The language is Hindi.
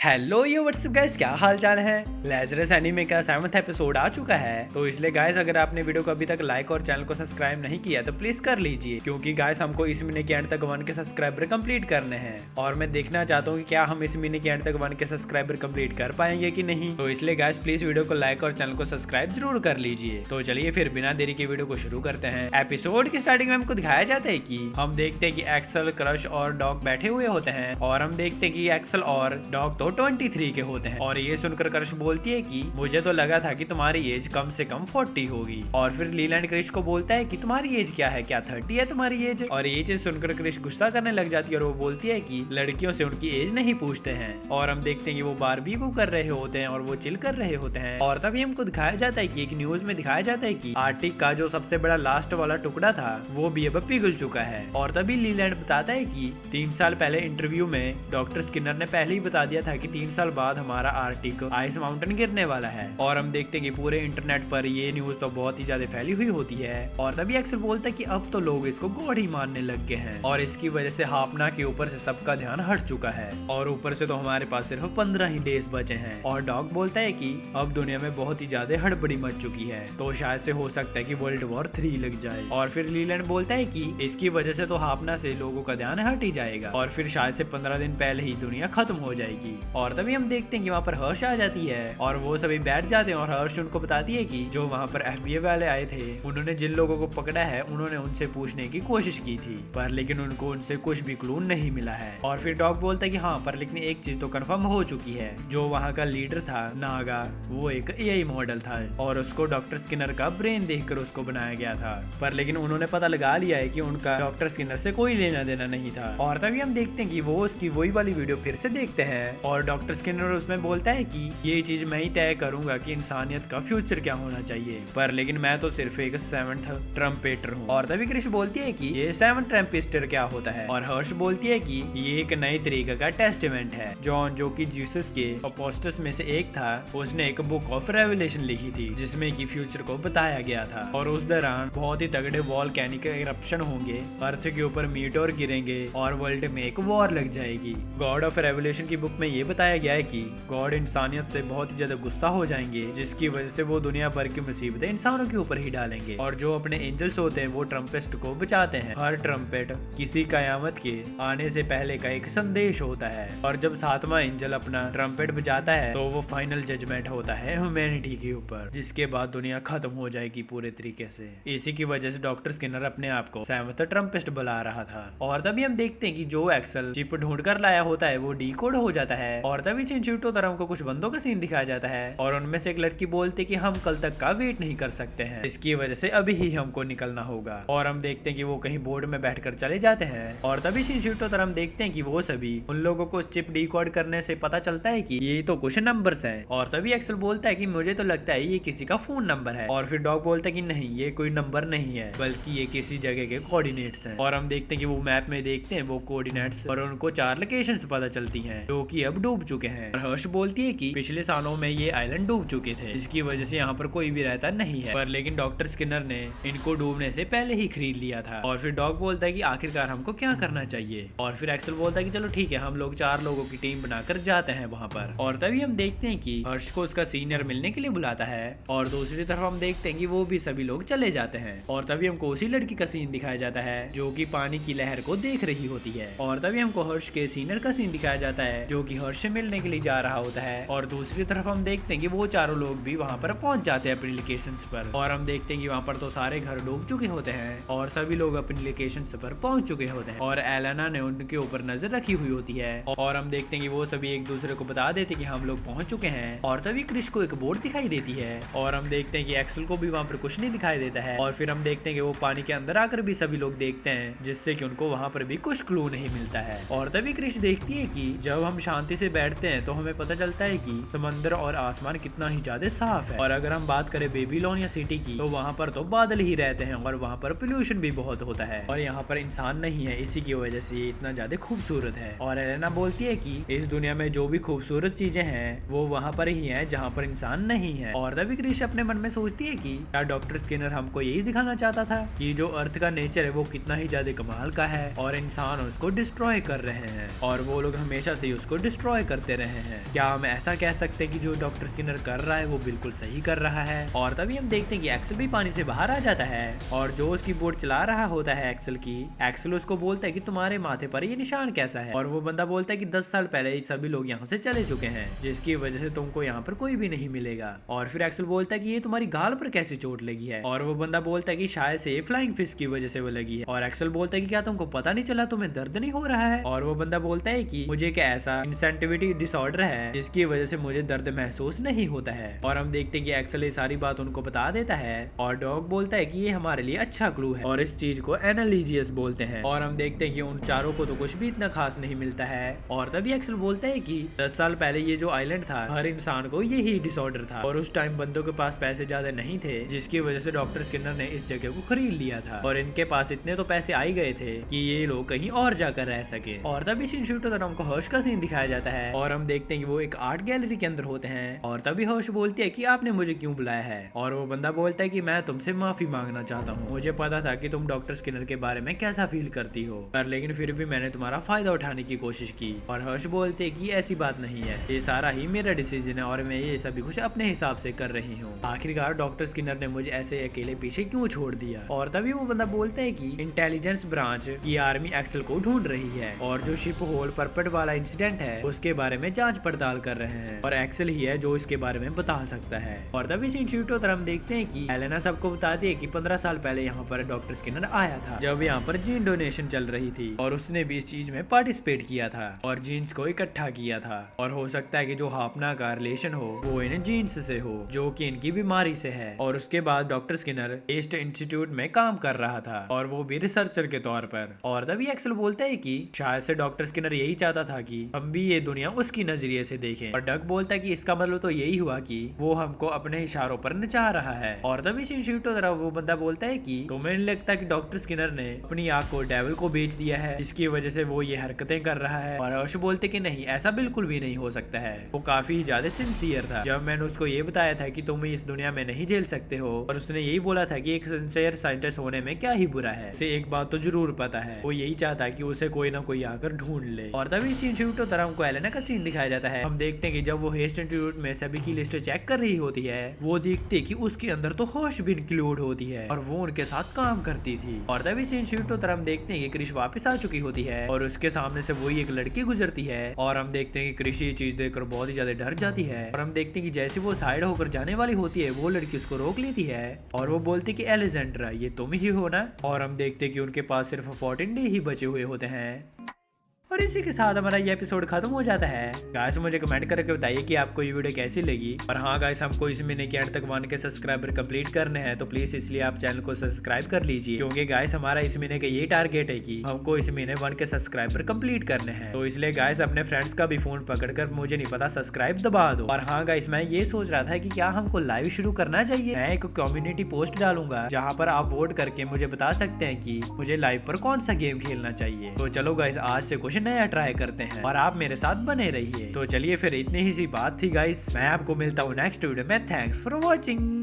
हेलो यो व्हाट्सअप गाइस, क्या हाल चाल है। लेजरस एनीमे का 7वां एपिसोड आ चुका है, तो इसलिए गाइस अगर आपने वीडियो को अभी तक लाइक और चैनल को सब्सक्राइब नहीं किया तो प्लीज कर लीजिए, क्योंकि गाइस हमको इस महीने के एंड तक 1 के सब्सक्राइबर कंप्लीट करने हैं और मैं देखना चाहता हूँ कि क्या हम इस महीने के एंड तक 1 के सब्सक्राइबर कंप्लीट कर पाएंगे कि नहीं। तो इसलिए गाइस प्लीज वीडियो को लाइक और चैनल को सब्सक्राइब जरूर कर लीजिए। तो चलिए फिर बिना देरी के वीडियो को शुरू करते हैं। एपिसोड की स्टार्टिंग में हमको दिखाया जाता है कि हम देखते हैं कि एक्सल, क्रश और डॉग बैठे हुए होते हैं और हम देखते हैं कि एक्सल और डॉग तो 23 के होते हैं और ये सुनकर क्रश बोलती है कि मुझे तो लगा था कि तुम्हारी एज कम से कम 40 होगी। और फिर लीलैंड क्रिश को बोलता है कि तुम्हारी एज क्या है, क्या 30 है तुम्हारी एज। और ये चीज सुनकर क्रिश गुस्सा करने लग जाती है और वो बोलती है कि लड़कियों से उनकी एज नहीं पूछते हैं। और हम देखते हैं कि वो बारबी को कर रहे होते हैं और वो चिल कर रहे होते हैं। और तभी हमको दिखाया जाता है कि एक न्यूज में दिखाया जाता है कि आर्टिक का जो सबसे बड़ा लास्ट वाला टुकड़ा था वो भी अब पिघल चुका है। और तभी लीलैंड बताता है कि 3 साल पहले इंटरव्यू में डॉक्टर स्किनर ने पहले ही बता दिया था कि 3 साल बाद हमारा आर्टिक आइस माउंटेन गिरने वाला है। और हम देखते हैं कि पूरे इंटरनेट पर ये न्यूज तो बहुत ही ज्यादा फैली हुई होती है। और तभी एक्सेल बोलता है कि अब तो लोग इसको गॉड ही मानने लग गए हैं और इसकी वजह से हापना के ऊपर से सबका ध्यान हट चुका है और ऊपर से तो हमारे पास सिर्फ 15 ही डेज बचे हैं। और डॉग बोलता है कि अब दुनिया में बहुत ही ज्यादा हड़बड़ी मच चुकी है, तो शायद से हो सकता है कि वर्ल्ड वॉर 3 लग जाए। और फिर लीलैंड बोलता है कि इसकी वजह से तो हापना से लोगों का ध्यान हट ही जाएगा और फिर शायद से 15 दिन पहले ही दुनिया खत्म हो जाएगी। और तभी हम देखते हैं कि वहाँ पर हर्ष आ जाती है और वो सभी बैठ जाते हैं और हर्ष उनको बताती है कि जो वहाँ पर FBI वाले आए थे उन्होंने जिन लोगों को पकड़ा है उन्होंने उनसे पूछने की कोशिश की थी, पर लेकिन उनको उनसे कुछ भी क्लू नहीं मिला है। और फिर डॉग बोलता है कि हाँ, पर लेकिन एक चीज तो कंफर्म हो चुकी है, जो वहाँ का लीडर था नागा वो एक AI मॉडल था और उसको डॉक्टर स्किनर का ब्रेन देखकर उसको बनाया गया था, पर लेकिन उन्होंने पता लगा लिया है कि उनका डॉक्टर स्किनर से कोई लेना देना नहीं था। और तभी हम देखते हैं कि वो उसकी वही वाली वीडियो फिर से देखते हैं और डॉक्टर स्किनर उसमें बोलता है कि ये चीज मैं ही तय करूंगा कि इंसानियत का फ्यूचर क्या होना चाहिए, पर लेकिन मैं तो सिर्फ एक 7th ट्रम्पेटर हूँ। और तभी क्रिश बोलती है कि ये 7 ट्रम्पेस्टर क्या होता है। और हर्ष बोलती है कि ये एक नए तरीके का टेस्टामेंट है। जॉन जो कि जीसस के अपोस्टल्स में से एक था, उसने एक बुक ऑफ रेवलेशन लिखी थी जिसमें कि फ्यूचर को बताया गया था और उस दौरान बहुत ही तगड़े वॉल्केनिक इरप्शन होंगे, अर्थ के ऊपर मीटोर गिरेंगे और वर्ल्ड में एक वॉर लग जाएगी। गॉड ऑफ रेवलेशन की बुक में ये बताया गया है कि गॉड इंसानियत से बहुत ही ज्यादा गुस्सा हो जाएंगे, जिसकी वजह से वो दुनिया भर की मुसीबतें इंसानों के ऊपर ही डालेंगे और जो अपने एंजल्स होते हैं वो ट्रम्पेस्ट को बचाते हैं। हर ट्रम्पेट किसी कयामत के आने से पहले का एक संदेश होता है और जब 7वां एंजल अपना ट्रम्पेट बजाता है तो वो फाइनल जजमेंट होता है ह्यूमैनिटी के ऊपर, जिसके बाद दुनिया खत्म हो जाएगी पूरे तरीके से। इसी की वजह से डॉक्टर स्किनर अपने आप को 7th ट्रम्पेस्ट बुला रहा था। और तभी हम देखते हैं कि जो एक्सेल चिप ढूंढ कर लाया होता है वो डीकोड हो जाता है। और तभी चिंचुटो तरह को कुछ बंदों का सीन दिखाया जाता है और उनमें से एक लड़की बोलती है कि हम कल तक का वेट नहीं कर सकते हैं, इसकी वजह से अभी ही हमको निकलना होगा। और हम देखते हैं कि वो कहीं बोर्ड में बैठकर चले जाते हैं और तभी चिंचुटो तरह हम देखते हैं कि वो सभी उन लोगों को चिप डिकोड करने से पता चलता है कि ये तो कुछ नंबर्स हैं। और तभी एक्सेल बोलता है कि मुझे तो लगता है ये किसी का फोन नंबर है। और फिर डॉग बोलता है कि नहीं, ये कोई नंबर नहीं है बल्कि ये किसी जगह के कोऑर्डिनेट्स हैं। और हम देखते हैं कि वो मैप में देखते हैं वो कोऑर्डिनेट्स और उनको 4 लोकेशंस पता चलती हैं जो कि अब डूब चुके हैं। और हर्ष बोलती है कि पिछले सालों में ये आइलैंड डूब चुके थे, जिसकी वजह से यहाँ पर कोई भी रहता नहीं है, पर लेकिन डॉक्टर स्किनर ने इनको डूबने से पहले ही खरीद लिया था। और फिर डॉग बोलता है कि आखिरकार हमको क्या करना चाहिए। और फिर एक्सेल बोलता है कि चलो ठीक है, हम लोग 4 लोगों की टीम बनाकर जाते हैं वहाँ पर। और तभी हम देखते हैं कि हर्ष को उसका सीनियर मिलने के लिए बुलाता है और दूसरी तरफ हम देखते हैं कि वो भी सभी लोग चले जाते हैं। और तभी हमको उसी लड़की का सीन दिखाया जाता है जो कि पानी की लहर को देख रही होती है। और तभी हमको हर्ष के सीनियर का सीन दिखाया जाता है जो कि हर्ष से मिलने के लिए जा रहा होता है। और दूसरी तरफ हम देखते हैं कि वो चारों लोग भी वहाँ पर पहुंच जाते हैं अपनी लोकेशंस पर। और हम देखते हैं कि वहाँ पर तो सारे घर डूब चुके होते हैं और सभी लोग अपनी लोकेशंस पर पहुंच चुके होते हैं और एलेना ने उनके ऊपर नजर रखी हुई होती है। और हम देखते हैं कि वो सभी एक दूसरे को बता देते हैं कि हम लोग पहुंच चुके हैं। और तभी क्रिश को एक बोर्ड दिखाई देती है और हम देखते हैं कि एक्सेल को भी वहाँ पर कुछ नहीं दिखाई देता है। और फिर हम देखते हैं कि वो पानी के अंदर आकर भी सभी लोग देखते हैं, जिससे कि उनको वहाँ पर भी कुछ क्लू नहीं मिलता है। और तभी क्रिश देखती है कि जब हम शांति से बैठते हैं तो हमें पता चलता है कि समंदर और आसमान कितना ही ज्यादा साफ है। और अगर हम बात करें बेबीलोनिया सिटी की तो वहाँ पर तो बादल ही रहते हैं और वहाँ पर पोल्यूशन भी बहुत होता है और यहाँ पर इंसान नहीं है, इसी की वजह से ये इतना ज्यादा खूबसूरत है। और एलेना बोलती है कि इस दुनिया में जो भी खूबसूरत चीजें हैं वो वहाँ पर ही है जहाँ पर इंसान नहीं है। और तभी क्रिश अपने मन में सोचती है कि क्या डॉक्टर स्किनर हमको यही दिखाना चाहता था कि जो अर्थ का नेचर है वो कितना ही ज्यादा कमाल का है और इंसान उसको डिस्ट्रॉय कर रहे हैं और वो लोग हमेशा से उसको डिस्ट्रॉय डिस्ट्रॉय करते रहे हैं। क्या हम ऐसा कह सकते हैं कि जो डॉक्टर स्किनर कर रहा है वो बिल्कुल सही कर रहा है? और तभी हम देखते हैं कि एक्सेल भी पानी से बाहर आ जाता है और जो उसकी बोट चला रहा होता है एक्सेल उसको बोलता है कि तुम्हारे माथे पर ये निशान कैसा है? और वो बंदा बोलता है कि 10 साल पहले ये सभी लोग यहाँ से चले चुके हैं, जिसकी वजह से तुमको यहाँ पर कोई भी नहीं मिलेगा। और फिर एक्सेल बोलता है कि ये तुम्हारी गाल पर कैसे चोट लगी है? और वो बंदा बोलता है कि शायद से फ्लाइंग फिश की वजह से वो लगी है। और एक्सेल बोलता है कि क्या तुमको पता नहीं चला, तुम्हें दर्द नहीं हो रहा है? और वो बंदा बोलता है कि मुझे क्या ऐसा इंसेंटिविटी डिसऑर्डर है जिसकी वजह से मुझे दर्द महसूस नहीं होता है। और हम देखते हैं कि एक्सेल ये सारी बात उनको बता देता है और डॉग बोलता है कि ये हमारे लिए अच्छा क्लू है और इस चीज को एनालिजियस बोलते हैं। और हम देखते हैं कि उन चारों को तो कुछ भी इतना खास नहीं मिलता है। और तभी एक्सेल बोलता है कि 10 साल पहले ये जो आइलैंड था हर इंसान को यही डिसऑर्डर था और उस टाइम बंदों के पास पैसे ज्यादा नहीं थे, जिसकी वजह से डॉक्टर स्किनर ने इस जगह को खरीद लिया था और इनके पास इतने तो पैसे आ ही गए थे कि ये लोग कहीं और जाकर रह सके। और तभी सीन शूट होता है, हमको हर्ष का सीन दिखाया जाता है और हम देखते हैं कि वो एक आर्ट गैलरी के अंदर होते हैं। और तभी हर्ष बोलती है कि आपने मुझे क्यों बुलाया है? और वो बंदा बोलता है कि मैं तुमसे माफी मांगना चाहता हूँ, मुझे पता था कि तुम डॉक्टर स्किनर के बारे में कैसा फील करती हो, पर लेकिन फिर भी मैंने तुम्हारा फायदा उठाने की कोशिश की। और हर्ष बोलते है कि ऐसी बात नहीं है, ये सारा ही मेरा डिसीजन है और मैं ये सभी कुछ अपने हिसाब से कर रही हूँ। आखिरकार डॉक्टर स्किनर ने मुझे ऐसे अकेले पीछे क्यों छोड़ दिया? और तभी वो बंदा बोलता है कि इंटेलिजेंस ब्रांच की आर्मी एक्सेल को ढूंढ रही है और जो शिप होल परपेट वाला इंसिडेंट है उसके बारे में जांच पड़ताल कर रहे हैं और एक्सेल ही है जो इसके बारे में बता सकता है। और तभी सीन शूट होता है, हम देखते हैं कि एलेना सबको बताती है कि 15 साल पहले यहाँ पर डॉक्टर स्किनर आया था जब यहाँ पर जीन डोनेशन चल रही थी और उसने भी इस चीज में पार्टिसिपेट किया था और जीन्स को इकट्ठा किया था। और हो सकता है कि जो हापना का रिलेशन हो वो इन जीन्स से हो जो कि इनकी बीमारी से है। और उसके बाद डॉक्टर स्किनर टेस्ट इंस्टीट्यूट में काम कर रहा था और वो भी रिसर्चर के तौर पर। और तभी एक्सेल बोलता है कि शायद से डॉक्टर स्किनर यही चाहता था कि हम भी ये दुनिया उसकी नजरिए से देखें। और डक बोलता है कि इसका मतलब तो यही हुआ कि वो हमको अपने इशारों पर नचा रहा है। और तभी सीन शूट होता है, वो बंदा बोलता है कि तुम्हें नहीं लगता कि डॉक्टर स्किनर ने अपनी आंख को डेविल को बेच दिया है, इसकी वजह से वो ये हरकतें कर रहा है? और हर्ष बोलते कि नहीं, ऐसा बिल्कुल भी नहीं हो सकता है, वो काफी ज्यादा सिंसियर था। जब मैंने उसको ये बताया था कि तुम इस दुनिया में नहीं झेल सकते हो और उसने यही बोला था कि एक सिंसियर साइंटिस्ट होने में क्या ही बुरा है, उसे एक बात तो जरूर पता है, वो यही चाहता है कि उसे कोई ना कोई आकर ढूंढ ले। और तभी सीन शूट होता है, हमको एलेना का सीन दिखाया जाता है। हम देखते हैं कि जब वो हेस्ट इंस्टीट्यूट में सभी की लिस्ट चेक कर रही होती है वो देखते हैं कि उसके अंदर तो हर्ष भी इंक्लूड होती है और वो उनके साथ काम करती थी। और तभी सीन शूट होता है, हम देखते हैं कि क्रिश वापस आ चुकी होती है और उसके सामने से वही एक लड़की गुजरती है और हम देखते हैं कि क्रिश ये चीज देखकर बहुत ही ज्यादा डर जाती है। और हम देखते हैं कि जैसे वो साइड होकर जाने वाली होती है वो लड़की उसको रोक लेती है और वो बोलती कि एलेक्जेंड्रा ये तुम ही हो ना? और हम देखते हैं कि उनके पास सिर्फ 14 डे ही बचे हुए होते हैं। और इसी के साथ हमारा ये एपिसोड खत्म हो जाता है। गाइस मुझे कमेंट करके बताइए कि आपको ये वीडियो कैसी लगी। और हाँ गाइस, हमको इस महीने के एंड तक 1 के सब्सक्राइबर कंप्लीट करने हैं, तो प्लीज इसलिए आप चैनल को सब्सक्राइब कर लीजिए, क्योंकि गाइस हमारा इस महीने का ये टारगेट है कि हमको इस महीने 1 के सब्सक्राइबर कंप्लीट करने हैं। तो इसलिए गाइस अपने फ्रेंड्स का भी फोन पकड़कर, मुझे नहीं पता, सब्सक्राइब दबा दो। और हाँ गाइस, मैं ये सोच रहा था कि क्या हमको लाइव शुरू करना चाहिए। मैं एक कम्युनिटी पोस्ट डालूंगा जहाँ पर आप वोट करके मुझे बता सकते हैं कि मुझे लाइव पर कौन सा गेम खेलना चाहिए। तो चलो गाइस, आज से कुछ नया ट्राई करते हैं और आप मेरे साथ बने रहिए। तो चलिए फिर, इतनी ही सी बात थी गाइस, मैं आपको मिलता हूँ नेक्स्ट वीडियो में। Thanks for watching.